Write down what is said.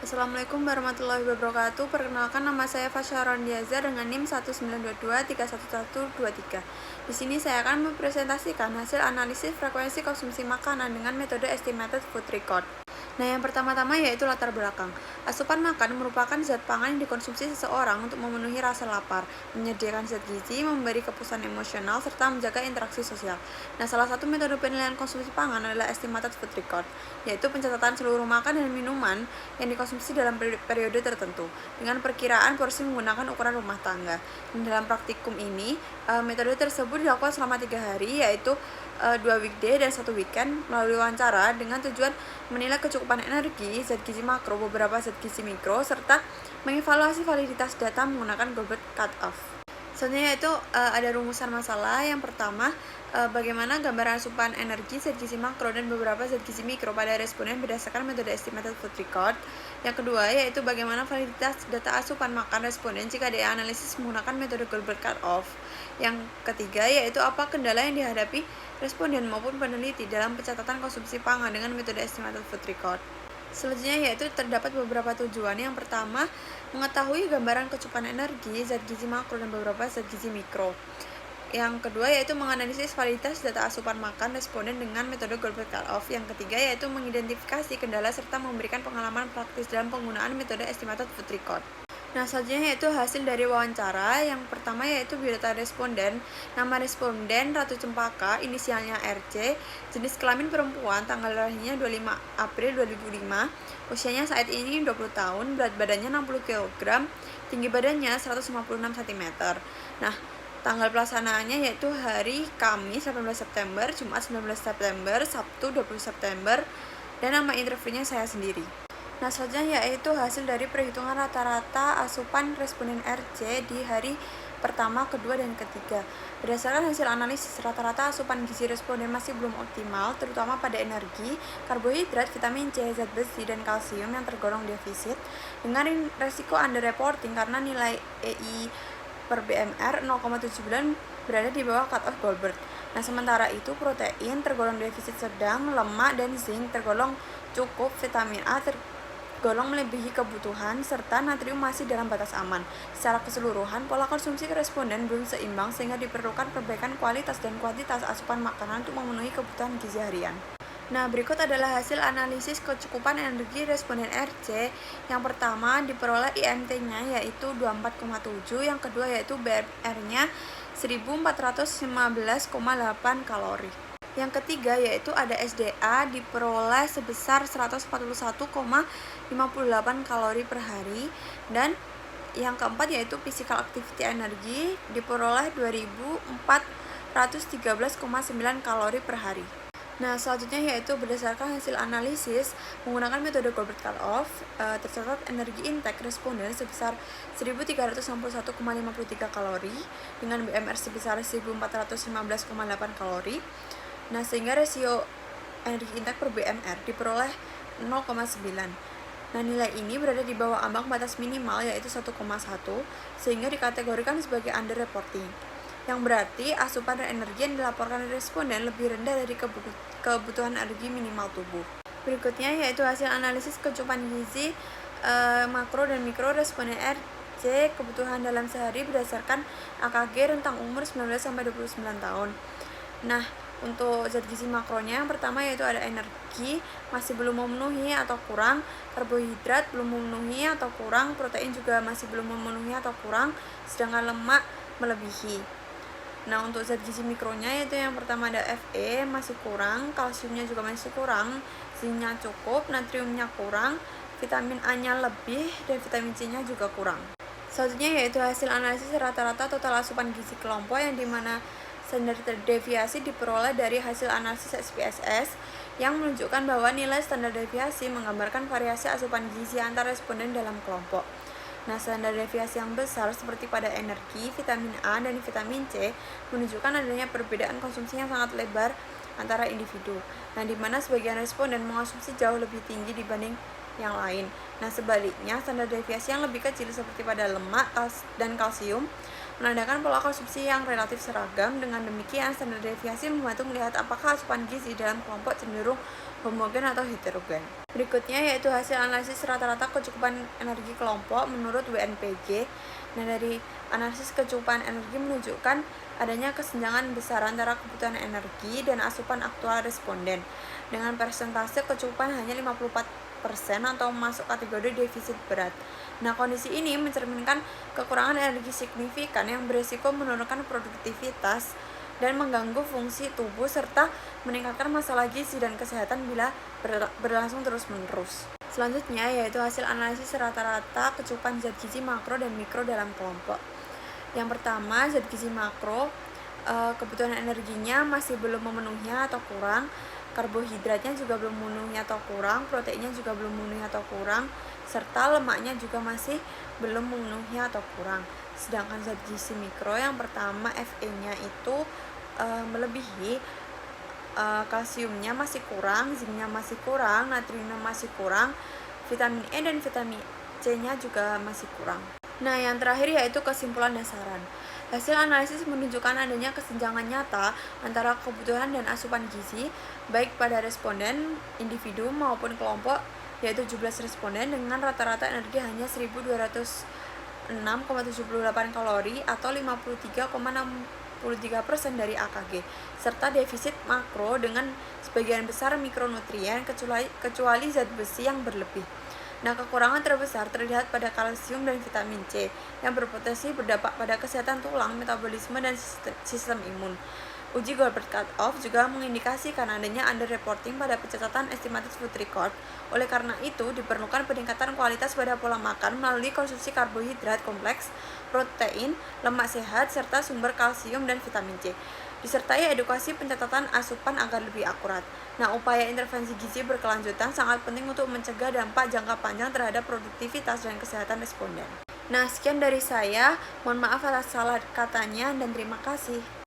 Assalamualaikum warahmatullahi wabarakatuh. Perkenalkan, nama saya Fasya Rondiaza dengan NIM 192231123. Di sini saya akan mempresentasikan hasil analisis frekuensi konsumsi makanan dengan metode estimated food record. Nah, yang pertama-tama yaitu latar belakang. Asupan makan merupakan zat pangan yang dikonsumsi seseorang untuk memenuhi rasa lapar, menyediakan zat gizi, memberi kepuasan emosional, serta menjaga interaksi sosial. Nah, salah satu metode penilaian konsumsi pangan adalah estimated food record, yaitu pencatatan seluruh makan dan minuman yang dikonsumsi dalam periode tertentu, dengan perkiraan porsi menggunakan ukuran rumah tangga. Dan dalam praktikum ini, metode tersebut dilakukan selama 3 hari, yaitu 2 weekday dan 1 weekend melalui wawancara dengan tujuan menilai kecukupan energi, zat gizi makro, beberapa zat gizi mikro, serta mengevaluasi validitas data menggunakan Goldberg Cut-Off. Selanjutnya yaitu ada rumusan masalah. Yang pertama, bagaimana gambaran asupan energi, zat gizi makro, dan beberapa zat gizi mikro pada responden berdasarkan metode estimated food record. Yang kedua yaitu bagaimana validitas data asupan makan responden jika dianalisis menggunakan metode Goldberg Cut-Off. Yang ketiga yaitu apa kendala yang dihadapi responden maupun peneliti dalam pencatatan konsumsi pangan dengan metode estimated food record. Selanjutnya yaitu terdapat beberapa tujuan. Yang pertama, mengetahui gambaran kecukupan energi, zat gizi makro, dan beberapa zat gizi mikro. Yang kedua yaitu menganalisis validitas data asupan makan responden dengan metode Goldberg Cut-Off. Yang ketiga yaitu mengidentifikasi kendala serta memberikan pengalaman praktis dalam penggunaan metode estimated food record. Nah, selanjutnya yaitu hasil dari wawancara. Yang pertama yaitu biodata responden. Nama responden Ratu Cempaka, inisialnya RC, jenis kelamin perempuan, tanggal lahirnya 25 April 2005, usianya saat ini 20 tahun, berat badannya 60 kg, tinggi badannya 156 cm. Nah, tanggal pelaksanaannya yaitu hari Kamis 18 September, Jumat 19 September, Sabtu 20 September, dan nama interviewnya saya sendiri. Nah, selanjutnya yaitu hasil dari perhitungan rata-rata asupan responden RC di hari pertama, kedua, dan ketiga. Berdasarkan hasil analisis, rata-rata asupan gizi responden masih belum optimal, terutama pada energi, karbohidrat, vitamin C, zat besi, dan kalsium yang tergolong defisit, dengan resiko underreporting karena nilai EI per BMR 0,79 berada di bawah cut-off Goldberg. Nah, sementara itu protein tergolong defisit sedang, lemak dan zinc tergolong cukup, vitamin A tergolong melebihi kebutuhan, serta natrium masih dalam batas aman. Secara keseluruhan, pola konsumsi responden belum seimbang sehingga diperlukan perbaikan kualitas dan kuantitas asupan makanan untuk memenuhi kebutuhan gizi harian. Nah, berikut adalah hasil analisis kecukupan energi responden RC. Yang pertama diperoleh IMT-nya yaitu 24,7, yang kedua yaitu BMR-nya 1415,8 kalori. Yang ketiga yaitu ada SDA diperoleh sebesar 141,58 kalori per hari, dan yang keempat yaitu physical activity energi diperoleh 2413,9 kalori per hari. Nah, selanjutnya yaitu berdasarkan hasil analisis menggunakan metode Goldberg Cut-Off, tercatat energi intake responden sebesar 1361,53 kalori dengan BMR sebesar 1415,8 kalori. Nah, sehingga rasio energi intake per BMR diperoleh 0,9. Nah, nilai ini berada di bawah ambang batas minimal yaitu 1,1, sehingga dikategorikan sebagai underreporting, yang berarti asupan energi yang dilaporkan responden lebih rendah dari kebutuhan energi minimal tubuh. Berikutnya yaitu hasil analisis kecukupan gizi makro dan mikro responden RC kebutuhan dalam sehari berdasarkan AKG rentang umur 19-29 tahun. Nah, untuk zat gizi makronya yang pertama yaitu ada energi masih belum memenuhi atau kurang, karbohidrat belum memenuhi atau kurang, protein juga masih belum memenuhi atau kurang, sedangkan lemak melebihi. Nah, untuk zat gizi mikronya yaitu yang pertama ada Fe masih kurang, kalsiumnya juga masih kurang, zinc-nya cukup, natriumnya kurang, vitamin A-nya lebih, dan vitamin C-nya juga kurang. Selanjutnya yaitu hasil analisis rata-rata total asupan gizi kelompok, yang dimana standar deviasi diperoleh dari hasil analisis SPSS yang menunjukkan bahwa nilai standar deviasi menggambarkan variasi asupan gizi antar responden dalam kelompok. Nah, standar deviasi yang besar seperti pada energi, vitamin A, dan vitamin C menunjukkan adanya perbedaan konsumsi yang sangat lebar antara individu. Nah, di mana sebagian responden mengonsumsi jauh lebih tinggi dibanding yang lain. Nah, sebaliknya standar deviasi yang lebih kecil seperti pada lemak dan kalsium menandakan pola konsumsi yang relatif seragam. Dengan demikian, standar deviasi membantu melihat apakah asupan gizi dalam kelompok cenderung homogen atau heterogen. Berikutnya yaitu hasil analisis rata-rata kecukupan energi kelompok menurut WNPG. Nah, dari analisis kecukupan energi menunjukkan adanya kesenjangan besar antara kebutuhan energi dan asupan aktual responden. Dengan persentase kecukupan hanya 54% atau masuk kategori defisit berat. Nah, kondisi ini mencerminkan kekurangan energi signifikan yang berisiko menurunkan produktivitas dan mengganggu fungsi tubuh serta meningkatkan masalah gizi dan kesehatan bila berlangsung terus-menerus. Selanjutnya yaitu hasil analisis rata-rata kecukupan zat gizi makro dan mikro dalam kelompok. Yang pertama, zat gizi makro, kebutuhan energinya masih belum memenuhi atau kurang, karbohidratnya juga belum memenuhi atau kurang, proteinnya juga belum memenuhi atau kurang, serta lemaknya juga masih belum memenuhi atau kurang. Sedangkan zat gizi mikro yang pertama Fe-nya itu melebihi, kalsiumnya masih kurang, zinknya masih kurang, natriumnya masih kurang, vitamin E dan vitamin C-nya juga masih kurang. Nah, yang terakhir yaitu kesimpulan dasaran. Hasil analisis menunjukkan adanya kesenjangan nyata antara kebutuhan dan asupan gizi, baik pada responden, individu maupun kelompok, yaitu 17 responden dengan rata-rata energi hanya 1206,78 kalori atau 53,63% dari AKG, serta defisit makro dengan sebagian besar mikronutrien kecuali zat besi yang berlebih. Nah, kekurangan terbesar terlihat pada kalsium dan vitamin C yang berpotensi berdampak pada kesehatan tulang, metabolisme, dan sistem imun. Uji Goldberg Cut-Off juga mengindikasikan adanya underreporting pada pencatatan estimated food record. Oleh karena itu, diperlukan peningkatan kualitas pada pola makan melalui konsumsi karbohidrat kompleks, protein, lemak sehat, serta sumber kalsium dan vitamin C, disertai edukasi pencatatan asupan agar lebih akurat. Nah, upaya intervensi gizi berkelanjutan sangat penting untuk mencegah dampak jangka panjang terhadap produktivitas dan kesehatan responden. Nah, sekian dari saya. Mohon maaf atas salah katanya dan terima kasih.